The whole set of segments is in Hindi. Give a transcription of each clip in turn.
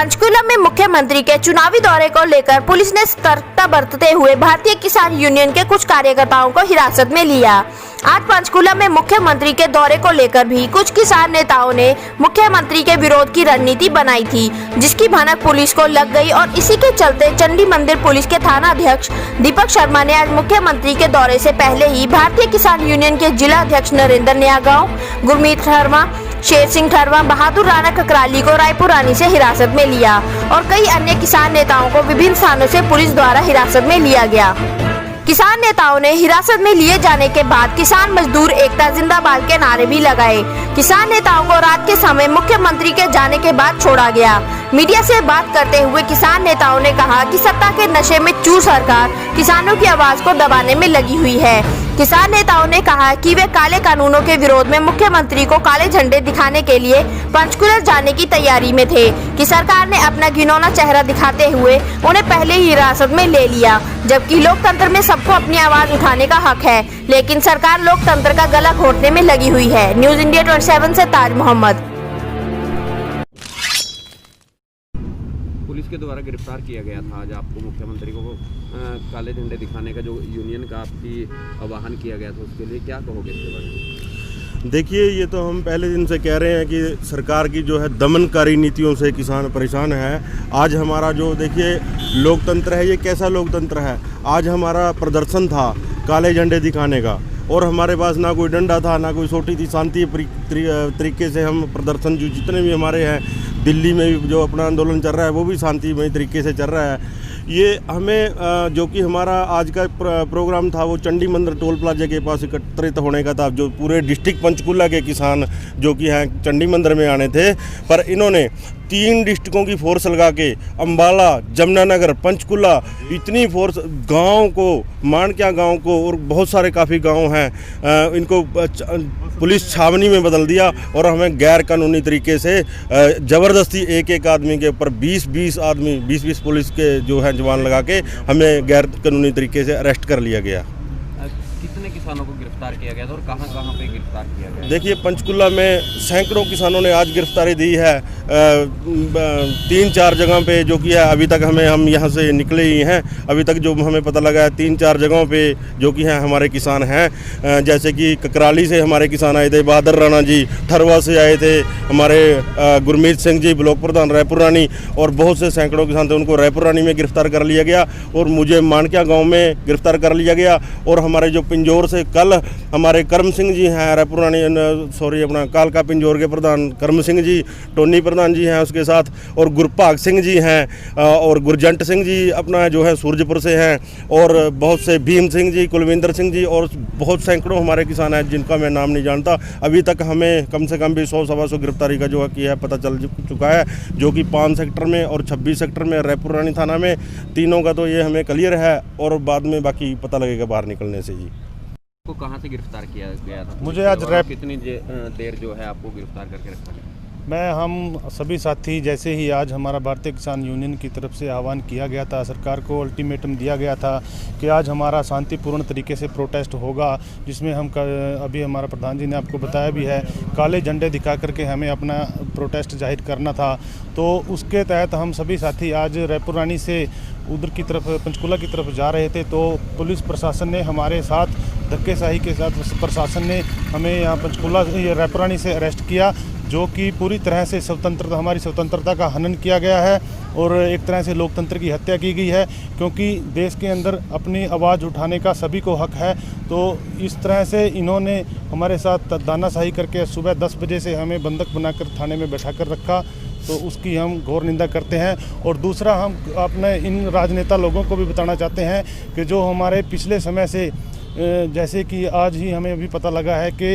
पंचकुला में मुख्यमंत्री के चुनावी दौरे को लेकर पुलिस ने सतर्कता बरतते हुए भारतीय किसान यूनियन के कुछ कार्यकर्ताओं को हिरासत में लिया। आज पंचकुला में मुख्यमंत्री के दौरे को लेकर भी कुछ किसान नेताओं ने मुख्यमंत्री के विरोध की रणनीति बनाई थी, जिसकी भनक पुलिस को लग गई और इसी के चलते चंडी मंदिर पुलिस के थाना अध्यक्ष दीपक शर्मा ने आज मुख्यमंत्री के दौरे से पहले ही भारतीय किसान यूनियन के जिला अध्यक्ष नरेंद्र न्यागांव, गुरमीत शर्मा, शेर सिंह ठरवा, बहादुर राणा ककराली को रायपुर रानी से हिरासत में लिया और कई अन्य किसान नेताओं को विभिन्न स्थानों से पुलिस द्वारा हिरासत में लिया गया। किसान नेताओं ने हिरासत में लिए जाने के बाद किसान मजदूर एकता जिंदाबाद के नारे भी लगाए। किसान नेताओं को रात के समय मुख्यमंत्री के जाने के बाद छोड़ा गया। मीडिया से बात करते हुए किसान नेताओं ने कहा कि सत्ता के नशे में चूर सरकार किसानों की आवाज को दबाने में लगी हुई है। किसान नेताओं ने कहा कि वे काले कानूनों के विरोध में मुख्यमंत्री को काले झंडे दिखाने के लिए पंचकुला जाने की तैयारी में थे कि सरकार ने अपना घिनौना चेहरा दिखाते हुए उन्हें पहले ही हिरासत में ले लिया, जबकि लोकतंत्र में सबको अपनी आवाज उठाने का हक है, लेकिन सरकार लोकतंत्र का गला घोटने में लगी हुई है। न्यूज़ इंडिया 27 से ताज मोहम्मद। पुलिस के द्वारा गिरफ्तार किया गया था आज आपको मुख्यमंत्री को काले झंडे दिखाने का जो यूनियन का आपकी आह्वान किया गया था, उसके लिए क्या कहोगे इसके बारे में? देखिए, ये तो हम पहले दिन से कह रहे हैं कि सरकार की जो है दमनकारी नीतियों से किसान परेशान है। आज हमारा जो देखिए लोकतंत्र है, ये कैसा लोकतंत्र है। आज हमारा प्रदर्शन था काले झंडे दिखाने का और हमारे पास ना कोई डंडा था ना कोई सोटी थी। शांति तरीके से हम प्रदर्शन जो जितने भी हमारे हैं, दिल्ली में भी जो अपना आंदोलन चल रहा है वो भी शांतिमय तरीके से चल रहा है। ये हमें जो कि हमारा आज का प्रोग्राम था वो चंडी मंदिर टोल प्लाजा के पास एकत्रित होने का था, जो पूरे डिस्ट्रिक्ट पंचकुला के किसान जो कि हैं चंडी मंदिर में आने थे, पर इन्होंने 3 डिस्ट्रिक्टों की फोर्स लगा के अम्बाला, जमुनानगर, पंचकुला इतनी फोर्स गांव को, मानक्या गांव को और बहुत सारे काफ़ी गांव हैं इनको पुलिस छावनी में बदल दिया और हमें गैर कानूनी तरीके से ज़बरदस्ती एक आदमी के ऊपर 20 आदमी 20 पुलिस के जो है जवान लगा के हमें गैर कानूनी तरीके से अरेस्ट कर लिया गया। कितने किसानों को गिरफ्तार किया गया था और कहां पे गिरफ्तार किया गया? देखिए, पंचकुला में सैकड़ों किसानों ने आज गिरफ्तारी दी है 3-4 जगह पे, जो कि है अभी तक हम यहाँ से निकले ही हैं। अभी तक जो हमें पता लगा है 3-4 जगहों पे जो कि हैं हमारे किसान हैं, जैसे कि ककराली से हमारे किसान आए थे, बहादुर राणा जी, ठरवा से आए थे हमारे गुरमीत सिंह जी, ब्लॉक प्रधान रायपुर रानी, और बहुत से सैकड़ों किसान थे, उनको रायपुर रानी में गिरफ्तार कर लिया गया और मुझे मानक्या गाँव में गिरफ्तार कर लिया गया। और हमारे जो पिंजौर से कल हमारे कर्म सिंह जी हैं रायपुर रानी अपना कालका पिंजौर के प्रधान कर्म सिंह जी, टोनी प्रधान जी हैं उसके साथ, और गुरभाग सिंह जी हैं और गुरजंट सिंह जी अपना जो है सूरजपुर से हैं, और बहुत से भीम सिंह जी, कुलविंदर सिंह जी और बहुत सैकड़ों हमारे किसान हैं जिनका मैं नाम नहीं जानता। अभी तक हमें कम से कम भी 100-125 गिरफ्तारी का जो किया है पता चल चुका है, जो कि 5 सेक्टर में और 26 सेक्टर में रायपुर रानी थाना में। तीनों का तो ये हमें क्लियर है और बाद में बाकी पता लगेगा बाहर निकलने से। जी, को कहां से गिरफ्तार किया गया था? मुझे आज कितनी देर जो है आपको गिरफ्तार करके रखा गया? हम सभी साथी जैसे ही आज हमारा भारतीय किसान यूनियन की तरफ से आह्वान किया गया था, सरकार को अल्टीमेटम दिया गया था कि आज हमारा शांतिपूर्ण तरीके से प्रोटेस्ट होगा, जिसमें हम अभी हमारा प्रधान जी ने आपको बताया भी है, काले झंडे दिखा करके हमें अपना प्रोटेस्ट जाहिर करना था। तो उसके तहत हम सभी साथी आज रायपुर रानी से उधर की तरफ पंचकुला की तरफ जा रहे थे, तो पुलिस प्रशासन ने हमारे साथ धक्केशाही के साथ प्रशासन ने हमें यहाँ पंचकुला रायपुर रानी से अरेस्ट किया, जो कि पूरी तरह से हमारी स्वतंत्रता का हनन किया गया है और एक तरह से लोकतंत्र की हत्या की गई है, क्योंकि देश के अंदर अपनी आवाज़ उठाने का सभी को हक है। तो इस तरह से इन्होंने हमारे साथ दानाशाही करके सुबह 10 बजे से हमें बंधक बनाकर थाने में बैठा कर रखा, तो उसकी हम घोर निंदा करते हैं। और दूसरा, हम अपने इन राजनेता लोगों को भी बताना चाहते हैं कि जो हमारे पिछले समय से जैसे कि आज ही हमें अभी पता लगा है कि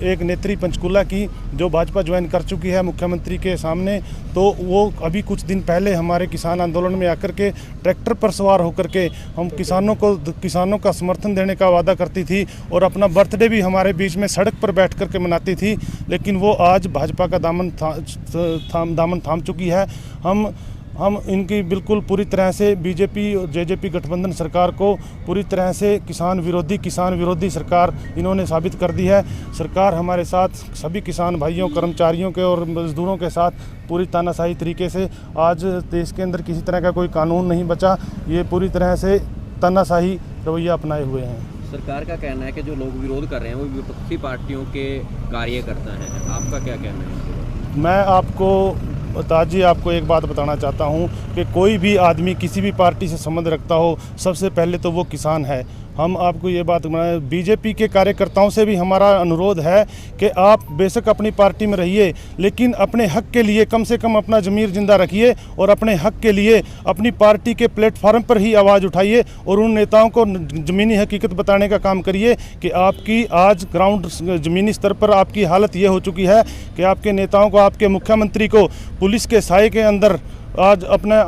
एक नेत्री पंचकुला की जो भाजपा ज्वाइन कर चुकी है मुख्यमंत्री के सामने, तो वो अभी कुछ दिन पहले हमारे किसान आंदोलन में आकर के ट्रैक्टर पर सवार होकर के हम किसानों का समर्थन देने का वादा करती थी और अपना बर्थडे भी हमारे बीच में सड़क पर बैठ कर के मनाती थी, लेकिन वो आज भाजपा का दामन थाम चुकी है। हम हम इनकी बिल्कुल पूरी तरह से बीजेपी और जेजेपी गठबंधन सरकार को पूरी तरह से किसान विरोधी सरकार इन्होंने साबित कर दी है। सरकार हमारे साथ सभी किसान भाइयों, कर्मचारियों के और मजदूरों के साथ पूरी तानाशाही तरीके से, आज देश के अंदर किसी तरह का कोई कानून नहीं बचा, ये पूरी तरह से तानाशाही रवैया अपनाए हुए हैं। सरकार का कहना है कि जो लोग विरोध कर रहे हैं वो विपक्षी पार्टियों के कार्यकर्ता हैं, आपका क्या कहना है इसके बारे में? मैं आपको ताजी आपको एक बात बताना चाहता हूं कि कोई भी आदमी किसी भी पार्टी से संबंध रखता हो, सबसे पहले तो वो किसान है। हम आपको ये बात बताएं, बीजेपी के कार्यकर्ताओं से भी हमारा अनुरोध है कि आप बेशक अपनी पार्टी में रहिए, लेकिन अपने हक के लिए कम से कम अपना ज़मीर जिंदा रखिए और अपने हक के लिए अपनी पार्टी के प्लेटफार्म पर ही आवाज़ उठाइए और उन नेताओं को ज़मीनी हकीकत बताने का काम करिए कि आपकी आज ग्राउंड ज़मीनी स्तर पर आपकी हालत ये हो चुकी है कि आपके नेताओं को, आपके मुख्यमंत्री को पुलिस के साए के अंदर आज अपना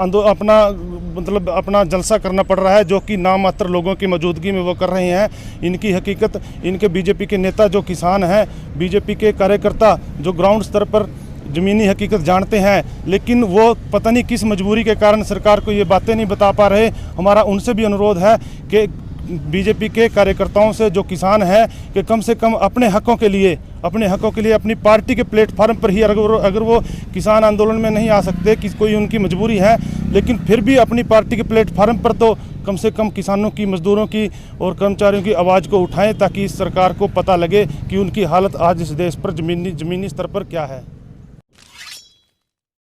जलसा करना पड़ रहा है, जो कि नामात्र लोगों की मौजूदगी में वो कर रहे हैं। इनकी हकीकत, इनके बीजेपी के नेता जो किसान हैं, बीजेपी के कार्यकर्ता जो ग्राउंड स्तर पर ज़मीनी हकीकत जानते हैं, लेकिन वो पता नहीं किस मजबूरी के कारण सरकार को ये बातें नहीं बता पा रहे। हमारा उनसे भी अनुरोध है कि बीजेपी के कार्यकर्ताओं से जो किसान हैं कि कम से कम अपने हकों के लिए अपनी पार्टी के प्लेटफार्म पर ही, अगर वो किसान आंदोलन में नहीं आ सकते कि कोई उनकी मजबूरी है, लेकिन फिर भी अपनी पार्टी के प्लेटफार्म पर तो कम से कम किसानों की, मजदूरों की और कर्मचारियों की आवाज़ को उठाएं, ताकि इस सरकार को पता लगे कि उनकी हालत आज इस देश पर ज़मीनी स्तर पर क्या है।